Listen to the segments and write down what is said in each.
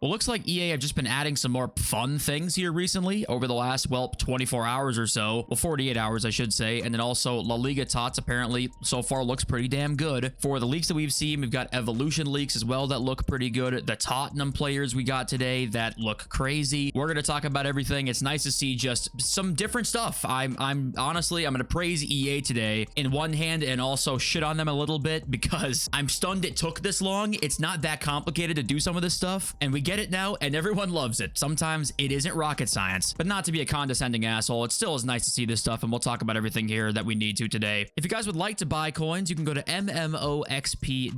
Well, looks like EA have just been adding some more fun things here recently over the last, well, 24 hours or so. Well, 48 hours, I should say. And then also La Liga TOTS apparently so far looks pretty damn good. For the leaks that we've seen, we've got Evolution leaks as well that look pretty good. The Tottenham players we got today that look crazy. We're going to talk about everything. It's nice to see just some different stuff. I'm honestly, I'm going to praise EA today in one hand and also shit on them a little bit because I'm stunned it took this long. It's not that complicated to do some of this stuff. And we get it now and everyone loves it. Sometimes it isn't rocket science, but not to be a condescending asshole. It still is nice to see this stuff, and we'll talk about everything here that we need to today. If you guys would like to buy coins, you can go to mmoxp.com.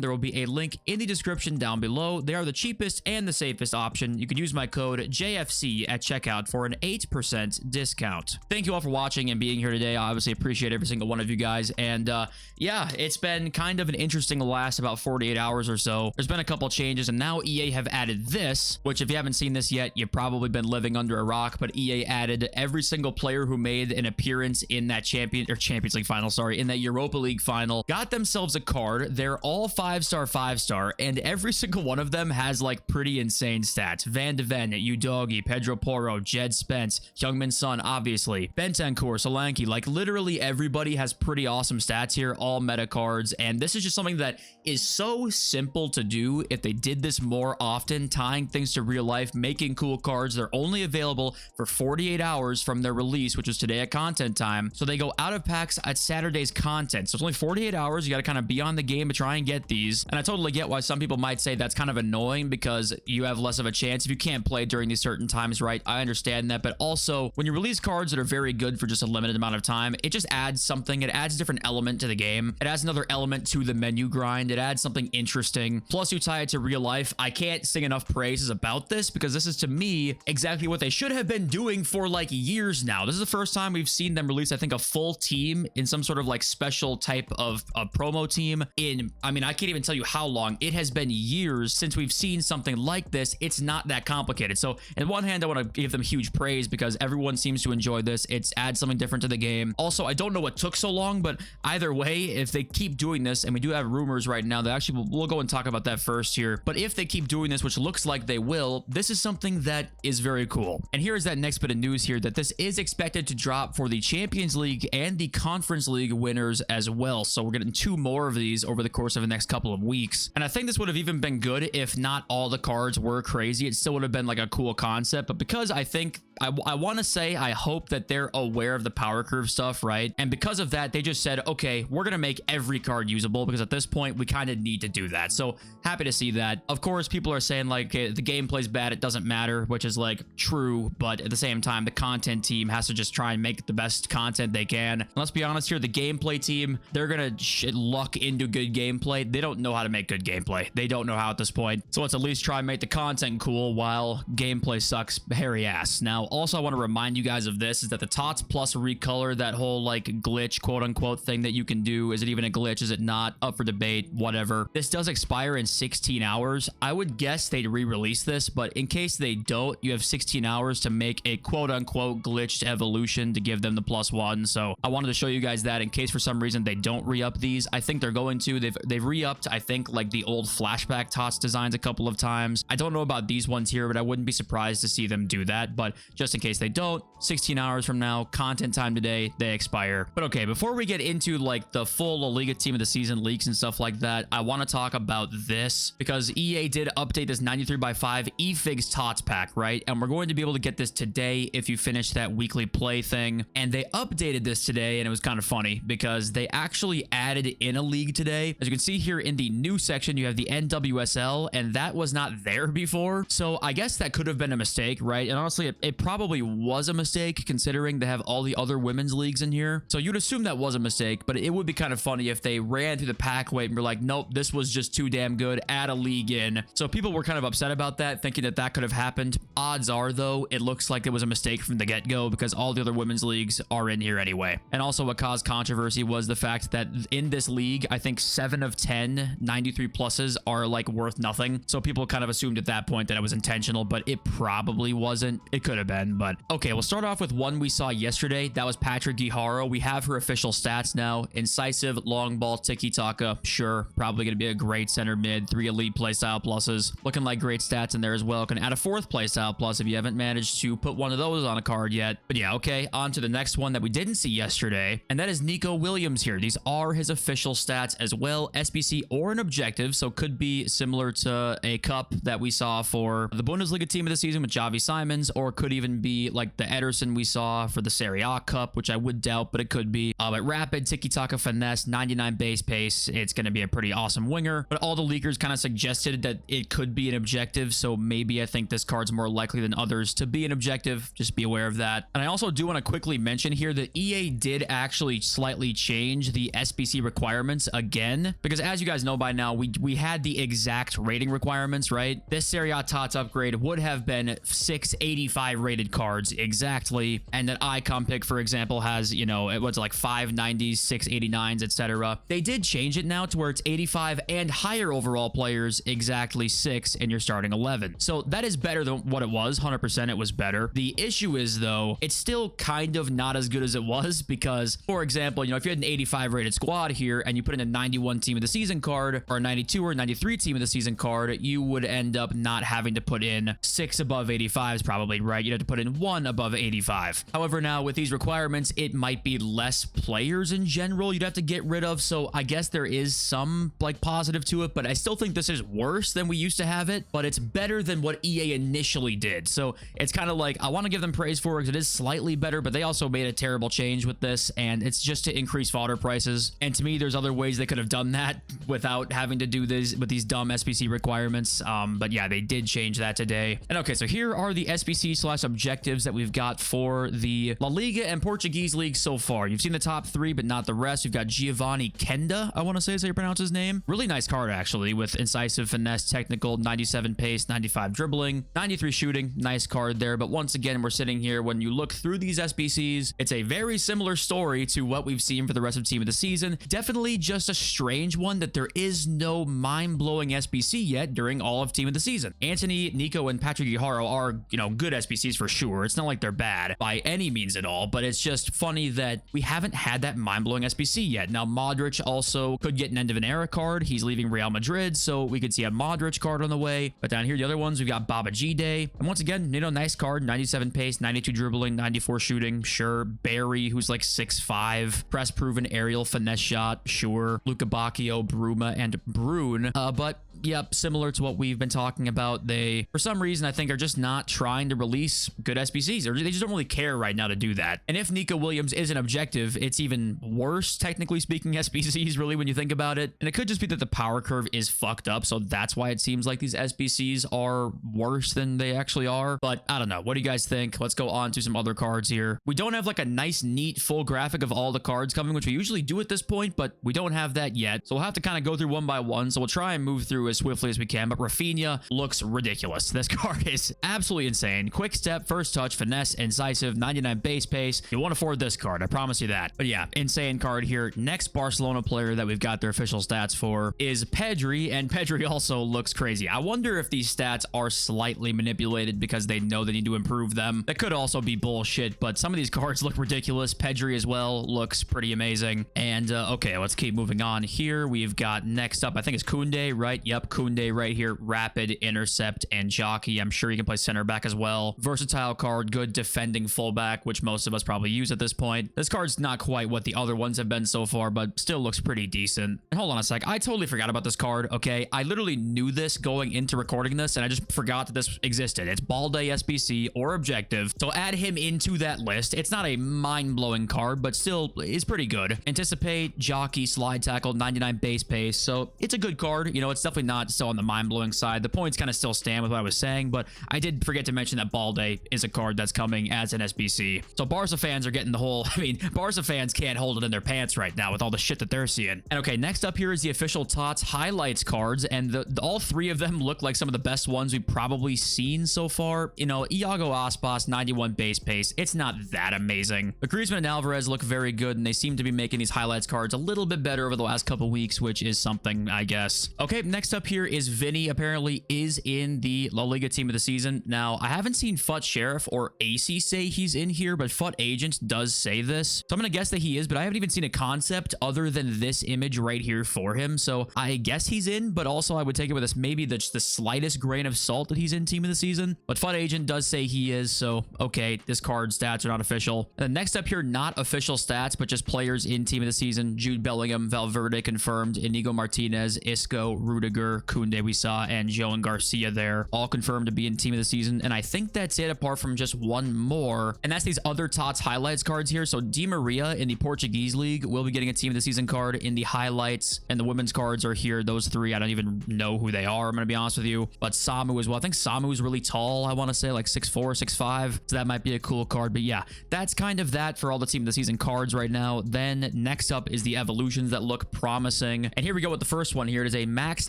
There will be a link in the description down below. They are the cheapest and the safest option. You can use my code JFC at checkout for an 8% discount. Thank you all for watching and being here today. I obviously appreciate every single one of you guys. And yeah, it's been kind of an interesting last about 48 hours or so. There's been a couple changes, and now EA have added this, which if you haven't seen this yet, you've probably been living under a rock, but EA added every single player who made an appearance in that Champions League final, in that Europa League final, got themselves a card. They're all 5-star, and every single one of them has like pretty insane stats. Van de Ven, Udogi, Pedro Porro, Jed Spence, Heung-min Son, obviously, Bentancur, Solanke, like literally everybody has pretty awesome stats here, all meta cards, and this is just something that is so simple to do if they did this more often, tying things to real life, making cool cards. They're only available for 48 hours from their release, which was today at content time. So they go out of packs at Saturday's content. So it's only 48 hours. You got to kind of be on the game to try and get these. And I totally get why some people might say that's kind of annoying because you have less of a chance if you can't play during these certain times, right? I understand that. But also, when you release cards that are very good for just a limited amount of time, it just adds something. It adds a different element to the game. It adds another element to the menu grind. It adds something interesting. Plus, you tie it to real life. I can't sing enough praises about this because this is, to me, exactly what they should have been doing for like years now. This is the first time we've seen them release, I think, a full team in some sort of like special type of a promo team in, I mean, I can't even tell you how long. It has been years since we've seen something like this. It's not that complicated. So on one hand, I want to give them huge praise because everyone seems to enjoy this. It's adds something different to the game. Also, I don't know what took so long, but either way, if they keep doing this, and we do have rumors right now that actually we'll go and talk about that first here, but if they keep doing this, which looks like they will, this is something that is very cool. And here is that next bit of news here, that this is expected to drop for the Champions League and the Conference League winners as well. So we're getting 2 more of these over the course of the next couple of weeks. And I think this would have even been good if not all the cards were crazy. It still would have been like a cool concept, but because I think I want to say, I hope that they're aware of the power curve stuff, right? And because of that, they just said, okay, we're going to make every card usable because at this point, we kind of need to do that. So happy to see that. Of course, people are saying like, okay, the gameplay's bad, it doesn't matter, which is like true. But at the same time, the content team has to just try and make the best content they can. And let's be honest here, the gameplay team, they're going to luck into good gameplay. They don't know how to make good gameplay. They don't know how at this point. So let's at least try and make the content cool while gameplay sucks hairy ass. Now, also, I want to remind you guys of this, is that the TOTS plus recolor, that whole like glitch, quote unquote, thing that you can do, is it even a glitch? Is it not? Up for debate, whatever. This does expire in 16 hours. I would guess they'd re-release this, but in case they don't, you have 16 hours to make a quote unquote glitched evolution to give them the +1. So I wanted to show you guys that in case for some reason they don't re-up these. I think they're going to. They've re-upped, I think, like the old flashback TOTS designs a couple of times. I don't know about these ones here, but I wouldn't be surprised to see them do that. But just in case they don't, 16 hours from now, content time today, they expire. But okay, before we get into like the full La Liga team of the season leaks and stuff like that, I want to talk about this because EA did update this 93x5 eFigs TOTS pack, right? And we're going to be able to get this today if you finish that weekly play thing. And they updated this today, and it was kind of funny because they actually added in a league today. As you can see here in the new section, you have the NWSL, and that was not there before. So I guess that could have been a mistake, right? And honestly, it probably was a mistake considering they have all the other women's leagues in here. So you'd assume that was a mistake, but it would be kind of funny if they ran through the pack weight and were like, nope, this was just too damn good, add a league in. So people were kind of upset about that, thinking that that could have happened. Odds are, though, it looks like it was a mistake from the get-go because all the other women's leagues are in here anyway. And also what caused controversy was the fact that in this league, I think 7 of 10 93 pluses are like worth nothing. So people kind of assumed at that point that it was intentional, but it probably wasn't. It could have been. then. But okay, we'll start off with one we saw yesterday. That was Patrick Guijarro. We have her official stats now. Incisive, long ball, tiki-taka. Sure, probably going to be a great center mid. 3 elite playstyle pluses. Looking like great stats in there as well. Can add a 4th playstyle plus if you haven't managed to put one of those on a card yet. But yeah, okay, on to the next one that we didn't see yesterday, and that is Nico Williams here. These are his official stats as well, SBC or an objective, so could be similar to a cup that we saw for the Bundesliga team of the season with Javi Simons, or could even be like the Ederson we saw for the Serie A Cup, which I would doubt, but it could be. But rapid, tiki-taka, finesse, 99 base pace. It's going to be a pretty awesome winger, but all the leakers kind of suggested that it could be an objective, so maybe I think this card's more likely than others to be an objective. Just be aware of that. And I also do want to quickly mention here that EA did actually slightly change the SBC requirements again, because as you guys know by now, we had the exact rating requirements, right? This Serie A TOTS upgrade would have been 685 rated cards exactly, and that icon pick, for example, has, you know, it was like 590s, 689s, etc. They did change it now to where it's 85 and higher overall players exactly 6, and you're starting 11. So that is better than what it was. 100% it was better. The issue is, though, it's still kind of not as good as it was, because, for example, you know, if you had an 85 rated squad here and you put in a 91 team of the season card or a 92 or 93 team of the season card, you would end up not having to put in 6 above 85s probably, right? You'd have to put in 1 above 85. However, now with these requirements, it might be less players in general you'd have to get rid of, so I guess there is some like positive to it, but I still think this is worse than we used to have it, but it's better than what EA initially did. So it's kind of like, I want to give them praise for it because it is slightly better, but they also made a terrible change with this, and it's just to increase fodder prices. And to me, there's other ways they could have done that without having to do this with these dumb SBC requirements. But yeah, they did change that today. And okay, so here are the SBC / objectives that we've got for the La Liga and Portuguese league so far. You've seen the top 3, but not the rest. You've got Giovanni Kenda, I want to say is how you pronounce his name. Really nice card, actually, with incisive, finesse, technical, 97 pace, 95 dribbling, 93 shooting. Nice card there. But once again, we're sitting here, when you look through these SBCs, it's a very similar story to what we've seen for the rest of the team of the season. Definitely just a strange one that there is no mind-blowing SBC yet during all of team of the season. Anthony, Nico, and Patrick Guijarro are, you know, good SBCs for sure. It's not like they're bad by any means at all, but it's just funny that we haven't had that mind-blowing SBC yet. Now, Modric also could get an end of an era card. He's leaving Real Madrid, so we could see a Modric card on the way. But down here, the other ones, we've got Baba G-Day. And once again, you know, nice card, 97 pace, 92 dribbling, 94 shooting. Sure. Barry, who's like 6'5", press proven aerial finesse shot. Sure. Luca Bacchio, Bruma, and Brune. But yep, similar to what we've been talking about, they, for some reason, I think are just not trying to release good SBCs, or they just don't really care right now to do that. And if Nico Williams is an objective, it's even worse, technically speaking, SBCs, really, when you think about it. And it could just be that the power curve is fucked up, so that's why it seems like these SBCs are worse than they actually are. But I don't know. What do you guys think? Let's go on to some other cards here. We don't have like a nice, neat, full graphic of all the cards coming, which we usually do at this point, but we don't have that yet. So we'll have to kind of go through one by one. So we'll try and move through as swiftly as we can. But Rafinha looks ridiculous. This card is absolutely insane. Quick step, first touch, finesse, incisive, 99 base pace. You won't afford this card, I promise you that. But yeah, insane card here. Next Barcelona player that we've got their official stats for is Pedri, and Pedri also looks crazy. I wonder if these stats are slightly manipulated because they know they need to improve them. That could also be bullshit, but some of these cards look ridiculous. Pedri as well looks pretty amazing. And okay, let's keep moving on here. We've got next up, I think it's Koundé, right? Yep, Koundé right here. Rapid, intercept, and jockey. I'm sure he can play center back as well. Versatile card, good defending fullback, which most of us probably use at this point. This card's not quite what the other ones have been so far, but still looks pretty decent. And hold on a sec, I totally forgot about this card, okay? I literally knew this going into recording this, and I just forgot that this existed. It's Balde SBC or objective, so add him into that list. It's not a mind-blowing card, but still is pretty good. Anticipate, jockey, slide tackle, 99 base pace, so it's a good card. You know, it's definitely not still on the mind-blowing side. The points kind of still stand with what I was saying, but I did forget to mention that Balde is a card that's coming as an SBC. So Barca fans are getting the whole, I mean, Barca fans can't hold it in their pants right now with all the shit that they're seeing. And okay, next up here is the official TOTS highlights cards, and all 3 of them look like some of the best ones we've probably seen so far. You know, Iago Aspas, 91 base pace. It's not that amazing. But Griezmann and Alvarez look very good, and they seem to be making these highlights cards a little bit better over the last couple weeks, which is something, I guess. Okay, next up up here is Vinny apparently is in the La Liga team of the season. Now, I haven't seen FUT Sheriff or AC say he's in here, but FUT Agent does say this. So I'm going to guess that he is, but I haven't even seen a concept other than this image right here for him. So I guess he's in, but also I would take it with this maybe the slightest grain of salt that he's in team of the season. But FUT Agent does say he is, so okay, this card stats are not official. And then next up here, not official stats, but just players in team of the season. Jude Bellingham, Valverde confirmed, Inigo Martinez, Isco, Rudiger, Koundé we saw, and Joan Garcia there, all confirmed to be in team of the season. And I think that's it apart from just one more, and that's these other TOTS highlights cards here. So Di Maria in the Portuguese league will be getting a team of the season card in the highlights, and the women's cards are here. Those three, I don't even know who they are, I'm going to be honest with you. But Samu as well. I think Samu is really tall. I want to say like 6'4", 6'5", so that might be a cool card. But yeah, that's kind of that for all the team of the season cards right now. Then next up is the evolutions that look promising. And here we go with the first one here. It is a max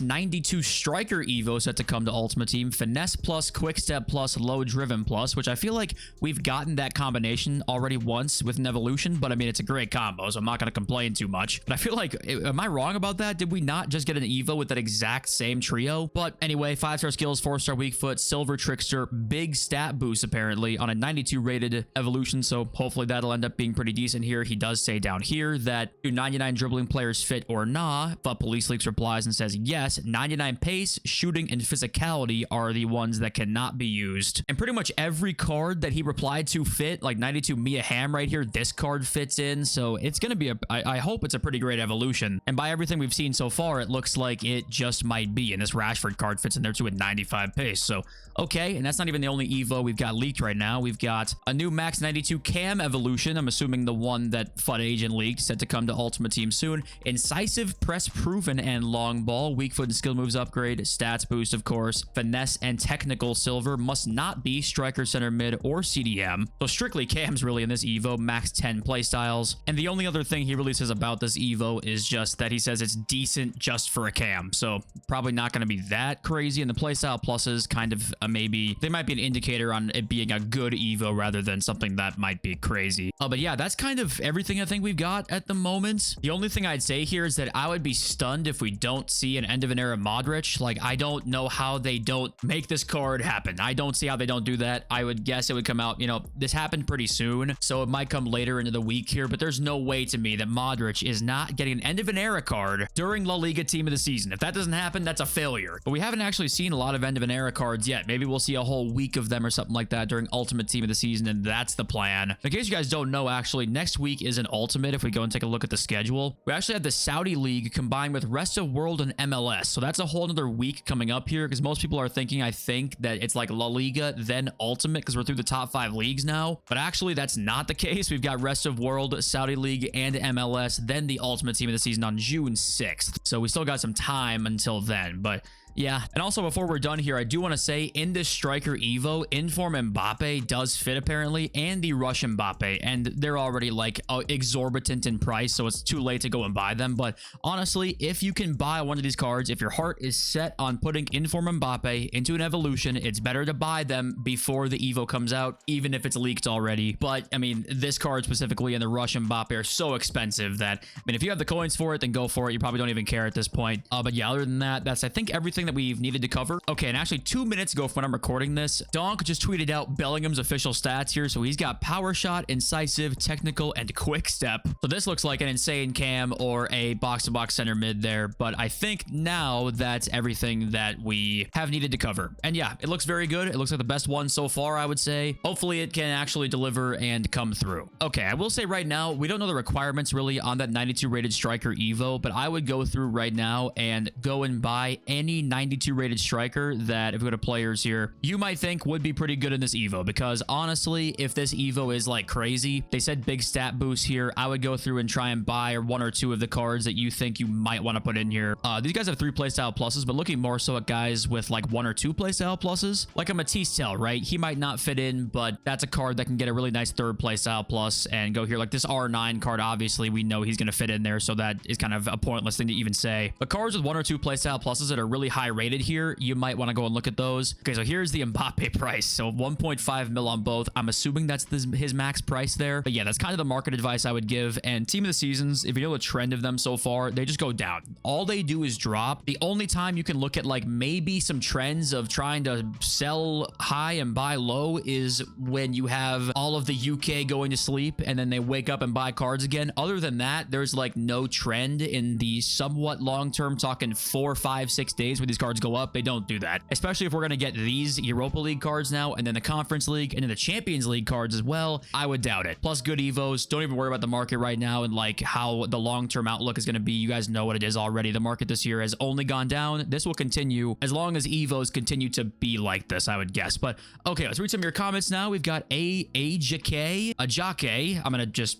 92 striker evo set to come to Ultimate Team. Finesse plus, quick step plus, low driven plus, which I feel like we've gotten that combination already once with an evolution, but I mean, it's a great combo, so I'm not going to complain too much. But I feel like, am I wrong about that? Did we not just get an evo with that exact same trio? But anyway, 5-star skills, 4-star weak foot, silver trickster, big stat boost apparently on a 92 rated evolution, so hopefully that'll end up being pretty decent here. He does say down here that do 99 dribbling players fit or nah, but Police Leaks replies and says yes, 99 pace, shooting, and physicality are the ones that cannot be used. And pretty much every card that he replied to fit, like 92 Mia Hamm right here, this card fits in, so it's gonna be I hope it's a pretty great evolution. And by everything we've seen so far, it looks like it just might be, and this Rashford card fits in there too with 95 pace, so okay. And that's not even the only evo we've got leaked right now. We've got a new max 92 cam evolution, I'm assuming the one that FUT Agent leaked, set to come to Ultimate Team soon. Incisive, press proven, and long ball, weak foot and skill moves upgrade, stats boost of course, finesse and technical silver, must not be striker, center mid, or CDM, so strictly cams really in this evo, max 10 playstyles. And the only other thing he really says about this evo is just that he says it's decent just for a cam, so probably not going to be that crazy. And the playstyle pluses kind of maybe they might be an indicator on it being a good evo rather than something that might be crazy. But yeah, that's kind of everything I think we've got at the moment. The only thing I'd say here is that I would be stunned if we don't see an end of an era Modric. Like, I don't know how they don't make this card happen. I don't see how they don't do that. I would guess it would come out, you know, this happened pretty soon, so it might come later into the week here, but there's no way to me that Modric is not getting an end of an era card during La Liga team of the season. If that doesn't happen, that's a failure. But we haven't actually seen a lot of end of an era cards yet. Maybe we'll see a whole week of them or something like that during Ultimate Team of the Season, and that's the plan. In case you guys don't know, actually, next week is an Ultimate. If we go and take a look at the schedule, we actually have the Saudi League combined with Rest of World and MLS, so that's a whole nother week coming up here, because most people are thinking, I think, that it's like La Liga, then Ultimate, because we're through the top 5 leagues now, but actually that's not the case. We've got Rest of World, Saudi League, and MLS, then the Ultimate Team of the Season on June 6th, so we still got some time until then. But yeah, and also before we're done here, I do want to say in this striker evo, Inform Mbappe does fit apparently, and the Rush Mbappe, and they're already like exorbitant in price, so it's too late to go and buy them. But honestly, if you can buy one of these cards, if your heart is set on putting Inform Mbappe into an evolution, it's better to buy them before the evo comes out, even if it's leaked already. But I mean, this card specifically and the Rush Mbappe are so expensive that, I mean, if you have the coins for it, then go for it. You probably don't even care at this point. But yeah, other than that, that's I think everything that we've needed to cover. Okay, and actually 2 minutes ago from when I'm recording this, Donk just tweeted out Bellingham's official stats here. So he's got power shot, incisive, technical, and quick step. So this looks like an insane cam or a box-to-box center mid there, but I think now that's everything that we have needed to cover. And yeah, it looks very good. It looks like the best one so far, I would say. Hopefully it can actually deliver and come through. Okay, I will say right now, we don't know the requirements really on that 92 rated striker evo, but I would go through right now and go and buy any 92 rated striker that, if we go to players here, you might think would be pretty good in this evo, because honestly, if this evo is like crazy, they said big stat boost here, I would go through and try and buy one or two of the cards that you think you might want to put in here. These guys have 3 playstyle pluses, but looking more so at guys with like 1 or 2 playstyle pluses, like a Matisse Tell, right? He might not fit in, but that's a card that can get a really nice 3rd playstyle plus and go here. Like this R9 card, obviously we know he's going to fit in there, so that is kind of a pointless thing to even say. But cards with 1 or 2 playstyle pluses that are really high high rated here, you might want to go and look at those. Okay, so here's the Mbappe price. So 1.5 mil on both. I'm assuming that's his max price there. But yeah, that's kind of the market advice I would give. And team of the seasons, if you know the trend of them so far, they just go down. All they do is drop. The only time you can look at like maybe some trends of trying to sell high and buy low is when you have all of the UK going to sleep and then they wake up and buy cards again. Other than that, there's like no trend in the somewhat long-term, talking 4, 5, 6 days where these cards go up. They don't do that, especially if we're going to get these Europa League cards now and then the Conference League and then the Champions League cards as well. I would doubt it. Plus good evos. Don't even worry about the market right now and like how the long-term outlook is going to be. You guys know what it is already. The market this year has only gone down. This will continue as long as evos continue to be like this, I would guess. But okay, let's read some of your comments now. We've got Ajake.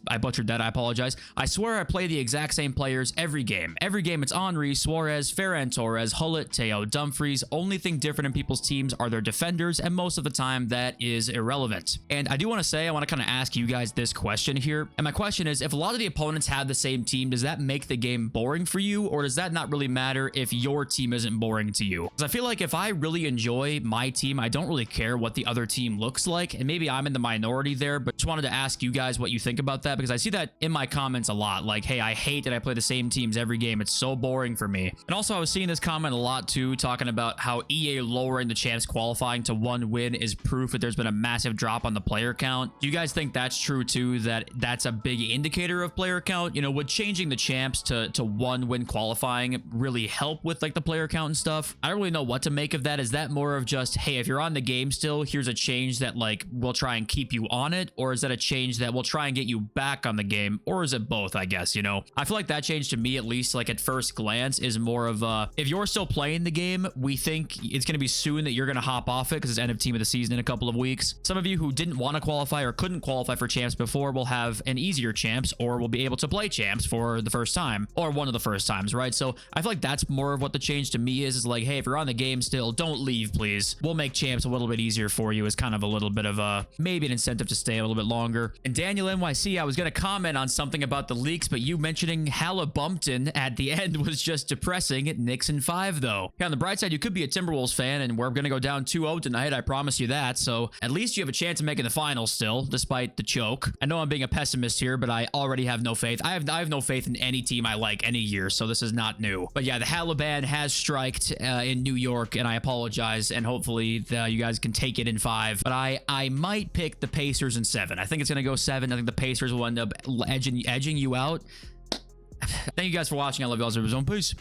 I butchered that. I apologize. I swear I play the exact same players every game. Every game it's Henry, Suarez, Ferran Torres, Hullet, Teo, Dumfries. Only thing different in people's teams are their defenders, and most of the time that is irrelevant. And I do want to say, I want to kind of ask you guys this question here. And my question is, if a lot of the opponents have the same team, does that make the game boring for you, or does that not really matter if your team isn't boring to you? Because I feel like if I really enjoy my team, I don't really care what the other team looks like. And maybe I'm in the minority there, but just wanted to ask you guys what you think about that, because I see that in my comments a lot. Like, hey, I hate that I play the same teams every game. It's so boring for me. And also, I was seeing this comment a lot too, talking about how EA lowering the champs qualifying to 1 win is proof that there's been a massive drop on the player count. Do you guys think that's true too, that that's a big indicator of player count? You know, would changing the champs to 1 win qualifying really help with like the player count and stuff? I don't really know what to make of that. Is that more of just, hey, if you're on the game still, here's a change that like will try and keep you on it? Or is that a change that will try and get you back on the game? Or is it both, I guess, you know? I feel like that change to me, at least like at first glance, is more of if you're still playing the game, we think it's going to be soon that you're going to hop off it because it's end of team of the season in a couple of weeks. Some of you who didn't want to qualify or couldn't qualify for champs before will have an easier champs, or will be able to play champs for the first time, or one of the first times, right? So I feel like that's more of what the change to me is like, hey, if you're on the game still, don't leave, please. We'll make champs a little bit easier for you, is kind of a little bit of a maybe an incentive to stay a little bit longer. And Daniel NYC, I was going to comment on something about the leaks, but you mentioning Halliburton at the end was just depressing. Knicks in 5 though. Yeah, on the bright side, you could be a Timberwolves fan, and we're going to go down 2-0 tonight. I promise you that. So at least you have a chance of making the finals still, despite the choke. I know I'm being a pessimist here, but I already have no faith. I have no faith in any team I like any year, so this is not new. But yeah, the Halliburton has striked in New York, and I apologize, and hopefully you guys can take it in 5. But I might pick the Pacers in 7. I think it's going to go 7. I think the Pacers will end up edging you out. Thank you guys for watching. I love you all. Peace.